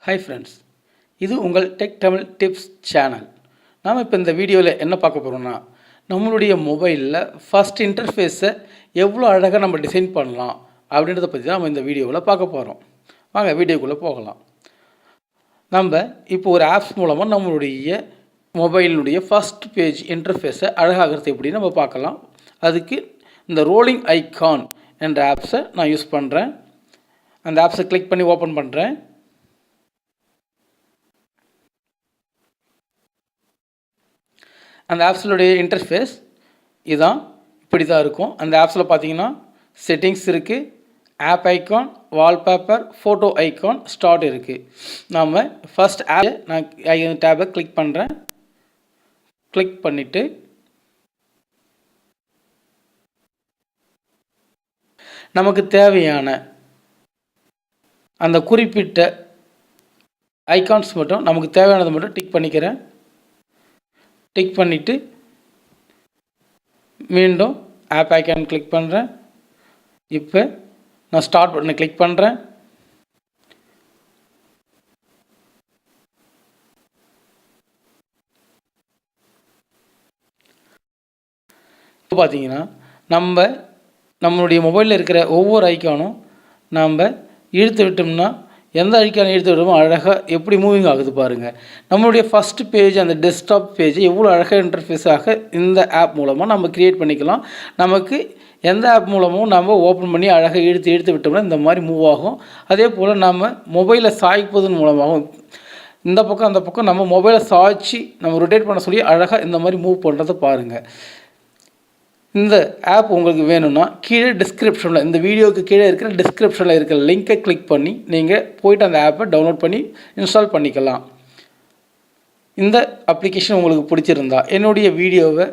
Hi friends, இது உங்கள் tech Tamil tips channel. நாம் இப்போ இந்த வீடியோவில் என்ன பார்க்க போகிறோம்னா, நம்மளுடைய மொபைலில் ஃபஸ்ட் இன்டர்ஃபேஸை எவ்வளோ அழகாக நம்ம டிசைன் பண்ணலாம் அப்படின்றத பற்றி தான் நம்ம இந்த வீடியோவில் பார்க்க போகிறோம். வாங்க வீடியோக்குள்ளே போகலாம். நம்ம இப்போ ஒரு ஆப்ஸ் மூலமாக நம்மளுடைய மொபைலினுடைய ஃபஸ்ட் பேஜ் இன்டர்ஃபேஸை அழகாகிறது எப்படின்னு நம்ம பார்க்கலாம். அதுக்கு இந்த ரோலிங் ஐகான் என்ற ஆப்ஸை நான் யூஸ் பண்ணுறேன். அந்த ஆப்ஸை கிளிக் பண்ணி ஓப்பன் பண்ணுறேன். அந்த ஆப்ஸினுடைய இன்டர்ஃபேஸ் இதுதான், இப்படி தான் இருக்கும். அந்த ஆப்ஸில் பார்த்தீங்கன்னா செட்டிங்ஸ் இருக்குது, app icon, wallpaper, photo icon, start இருக்குது. நாம் ஃபஸ்ட் ஆப் நான் டேபை கிளிக் பண்ணுறேன். கிளிக் பண்ணிவிட்டு நமக்கு தேவையான அந்த குறிப்பிட்ட ஐகான்ஸ் மட்டும் நமக்கு தேவையானதை மட்டும் டிக் பண்ணிக்கிறேன். டிக் பண்ணிவிட்டு மீண்டும் ஆப் ஐக்கான் கிளிக் பண்ணுறேன். இப்போ நான் ஸ்டார்ட் பட்டனை கிளிக் பண்ணுறேன். இப்போ பார்த்தீங்கன்னா நம்மளுடைய மொபைலில் இருக்கிற ஒவ்வொரு ஐக்கானும் நாம் இழுத்து விட்டோம்னா எந்த ஐக்கானை இழுத்து விட்டோமோ அழகாக எப்படி மூவிங் ஆகுது பாருங்கள். நம்மளுடைய ஃபஸ்ட்டு பேஜ், அந்த டெஸ்க்டாப் பேஜ் எவ்வளோ அழகாக இன்டர்ஃபேஸாக இந்த ஆப் மூலமாக நம்ம க்ரியேட் பண்ணிக்கலாம். நமக்கு எந்த ஆப் மூலமும் நம்ம ஓப்பன் பண்ணி அழகாக இழுத்து விட்டோம்னா இந்த மாதிரி மூவ் ஆகும். அதே போல் நம்ம மொபைலை சாய்ப்பதன் மூலமாகவும் இந்த பக்கம் அந்த பக்கம் நம்ம மொபைலை சாய்ச்சி நம்ம ரொட்டேட் பண்ண சொல்லி அழகாக இந்த மாதிரி மூவ் பண்ணுறதை பாருங்கள். இந்த ஆப் உங்களுக்கு வேணும்னா கீழே டிஸ்கிரிப்ஷனில், இந்த வீடியோவுக்கு கீழே இருக்கிற டிஸ்கிரிப்ஷனில் இருக்கிற லிங்கை கிளிக் பண்ணி நீங்கள் போய்ட்டு அந்த ஆப்பை டவுன்லோட் பண்ணி இன்ஸ்டால் பண்ணிக்கலாம். இந்த அப்ளிகேஷன் உங்களுக்கு பிடிச்சிருந்தா என்னுடைய வீடியோவை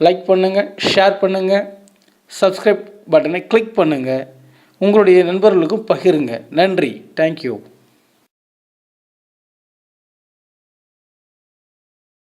லைக் பண்ணுங்கள், ஷேர் பண்ணுங்கள், சப்ஸ்கிரைப் பட்டனை கிளிக் பண்ணுங்கள், உங்களுடைய நண்பர்களுக்கும் பகிருங்க. நன்றி, தேங்க்யூ.